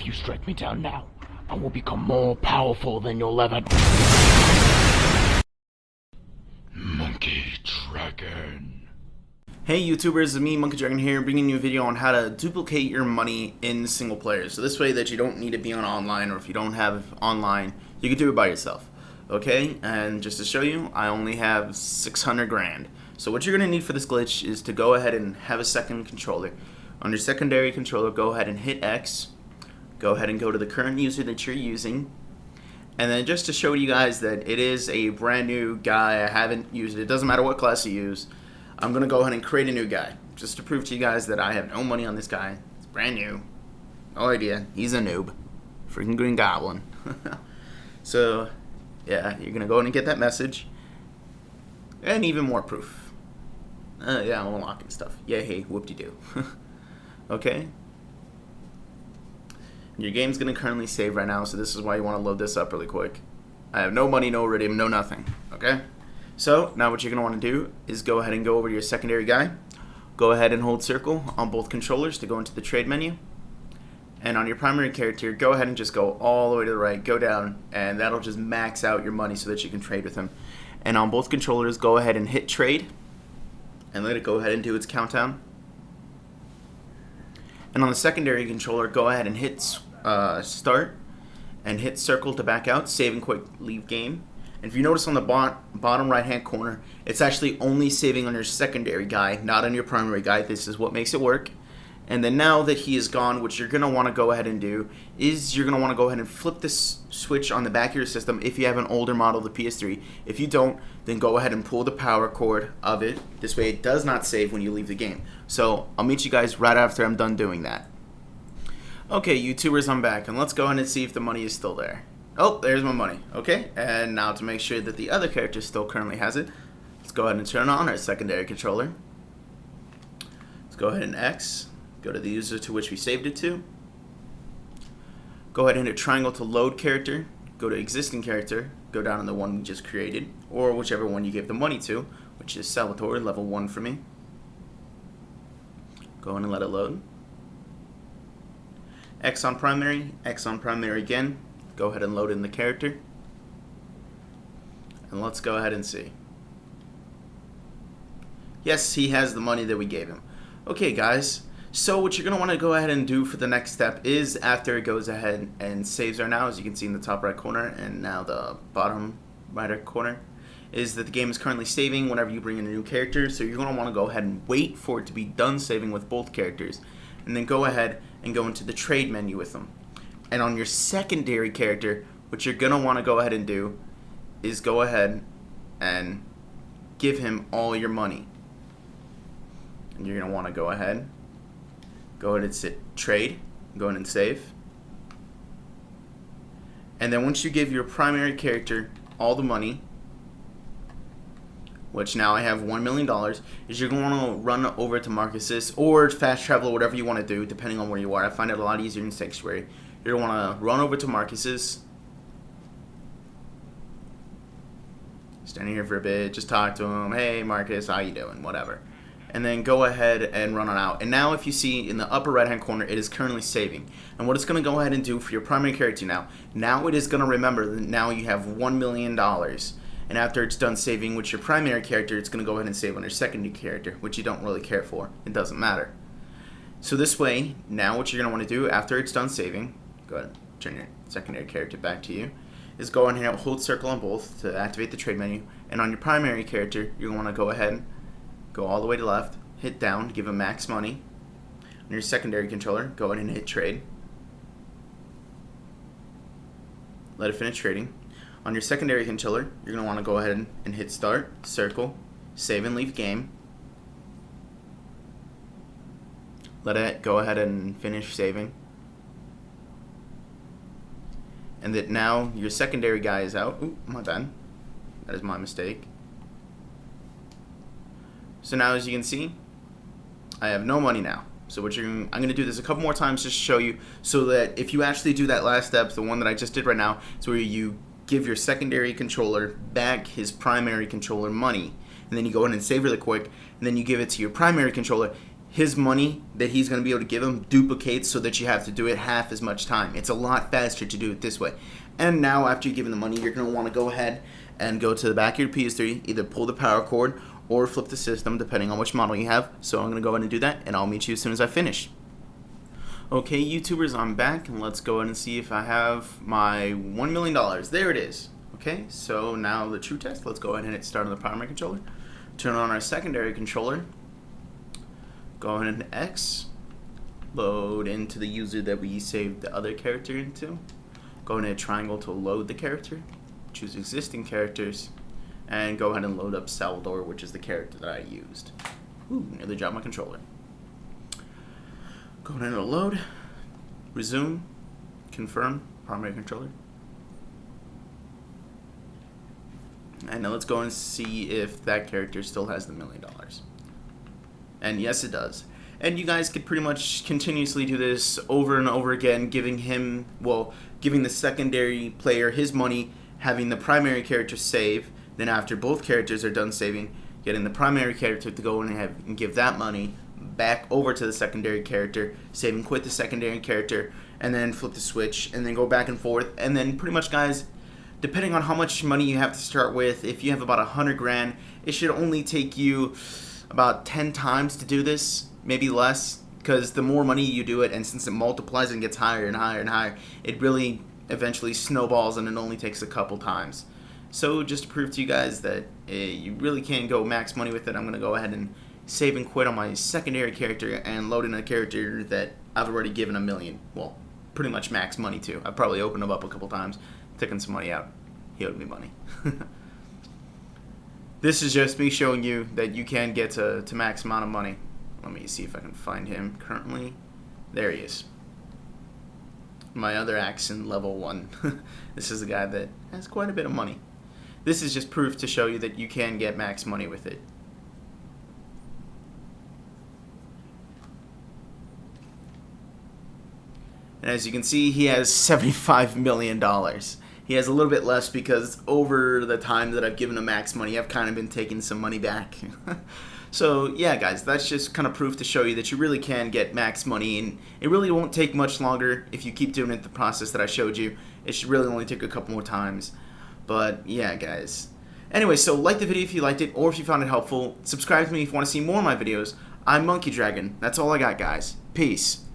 you strike me down now, I will become more powerful than you'll ever. Monkey Dragon. Hey YouTubers, it's me, Monkey Dragon here, bringing you a video on how to duplicate your money in single player. So this way that you don't need to be on online, or if you don't have online, you can do it by yourself. Okay, and just to show you, I only have 600 grand. So what you're going to need for this glitch is to go ahead and have a second controller. On your secondary controller, go ahead and hit X. Go ahead and go to the current user that you're using. And then just to show you guys that it is a brand new guy, I haven't used it, it doesn't matter what class you use, I'm going to go ahead and create a new guy. Just to prove to you guys that I have no money on this guy. It's brand new. No idea. He's a noob. Freaking Green Goblin. So, yeah, you're going to go ahead and get that message. And even more proof. Yeah, I'm unlocking stuff. Yeah, hey, whoop-de-doo. Okay. Your game's going to currently save right now, so this is why you want to load this up really quick. I have no money, no iridium, no nothing. Okay? So, now what you're going to want to do is go ahead and go over to your secondary guy. Go ahead and hold circle on both controllers to go into the trade menu. And on your primary character, go ahead and just go all the way to the right, go down, and that'll just max out your money so that you can trade with him. And on both controllers, go ahead and hit trade. And let it go ahead and do its countdown. And on the secondary controller, go ahead and hit start and hit circle to back out, save and quick leave game. And if you notice on the bottom right hand corner, it's actually only saving on your secondary guy, not on your primary guy. This is what makes it work. And then now that he is gone, what you're going to want to go ahead and do is you're going to want to go ahead and flip this switch on the back of your system if you have an older model of the PS3. If you don't, then go ahead and pull the power cord of it. This way it does not save when you leave the game. So I'll meet you guys right after I'm done doing that. Okay, YouTubers, I'm back, and let's go ahead and see if the money is still there. Oh, there's my money. Okay, and now to make sure that the other character still currently has it, let's go ahead and turn on our secondary controller. Let's go ahead and X. Go to the user to which we saved it to. Go ahead and hit triangle to load character. Go to existing character. Go down on the one we just created, or whichever one you gave the money to, which is Salvatore, level 1 for me. Go ahead and let it load. X on primary again. Go ahead and load in the character. And let's go ahead and see. Yes, he has the money that we gave him. Okay, guys. So what you're going to want to go ahead and do for the next step is after it goes ahead and saves right now, as you can see in the top right corner and now the bottom right corner, is that the game is currently saving whenever you bring in a new character. So you're going to want to go ahead and wait for it to be done saving with both characters. And then go ahead and go into the trade menu with them. And on your secondary character, what you're going to want to go ahead and do is go ahead and give him all your money. And you're going to want to go ahead and sit trade, go ahead and save. And then once you give your primary character all the money, which now I have $1 million, is you're going to want to run over to Marcus's or fast travel, whatever you want to do, depending on where you are. I find it a lot easier in Sanctuary. You're going to want to run over to Marcus's, standing here for a bit, just talk to him. Hey Marcus, how you doing? Whatever. And then go ahead and run on out. And now if you see in the upper right hand corner, it is currently saving. And what it's going to go ahead and do for your primary character now it is going to remember that now you have $1 million. And after it's done saving with your primary character, it's going to go ahead and save on your secondary character, which you don't really care for. It doesn't matter. So this way, now what you're going to want to do after it's done saving, go ahead and turn your secondary character back to you, is go ahead and hold circle on both to activate the trade menu. And on your primary character, you're going to want to go ahead, go all the way to left, hit down, give him max money. On your secondary controller, go ahead and hit trade. Let it finish trading. On your secondary controller, you're going to want to go ahead and hit start, circle, save and leave game. Let it go ahead and finish saving. And that now your secondary guy is out. Ooh, my bad. That is my mistake. So now as you can see, I have no money now. So I'm going to do this a couple more times just to show you, so that if you actually do that last step, the one that I just did right now, it's where you give your secondary controller back his primary controller money, and then you go in and save really quick, and then you give it to your primary controller, his money that he's going to be able to give him duplicates so that you have to do it half as much time. It's a lot faster to do it this way. And now after you give him the money, you're going to want to go ahead and go to the back of your PS3, either pull the power cord or flip the system depending on which model you have. So I'm going to go ahead and do that, and I'll meet you as soon as I finish. Okay, YouTubers, I'm back, and let's go ahead and see if I have my $1 million. There it is. Okay, so now the true test. Let's go ahead and hit start on the primary controller. Turn on our secondary controller. Go ahead and X. Load into the user that we saved the other character into. Go ahead and hit triangle to load the character. Choose existing characters. And go ahead and load up Salvador, which is the character that I used. Ooh, nearly dropped my controller. Go ahead and load, resume, confirm, primary controller. And now let's go and see if that character still has the $1 million. And yes, it does. And you guys could pretty much continuously do this over and over again, giving the secondary player his money, having the primary character save, then after both characters are done saving, getting the primary character to go in and give that money back over to the secondary character, save and quit the secondary character, and then flip the switch, and then go back and forth. And then pretty much, guys, depending on how much money you have to start with, if you have about 100 grand, it should only take you about 10 times to do this, maybe less, because the more money you do it, and since it multiplies and gets higher and higher and higher, it really eventually snowballs, and it only takes a couple times. So just to prove to you guys that you really can go max money with it, I'm going to go ahead and save and quit on my secondary character and load in a character that I've already given $1 million. Well, pretty much max money to. I've probably opened him up a couple times, taken some money out. He owed me money. This is just me showing you that you can get to max amount of money. Let me see if I can find him currently. There he is. My other accent, level 1. This is a guy that has quite a bit of money. This is just proof to show you that you can get max money with it. And as you can see, he has $75 million. He has a little bit less because over the time that I've given him max money, I've kind of been taking some money back. So yeah, guys, that's just kind of proof to show you that you really can get max money, and it really won't take much longer if you keep doing it the process that I showed you. It should really only take a couple more times. But yeah, guys. Anyway, so like the video if you liked it, or if you found it helpful. Subscribe to me if you want to see more of my videos. I'm Monkey Dragon. That's all I got, guys. Peace.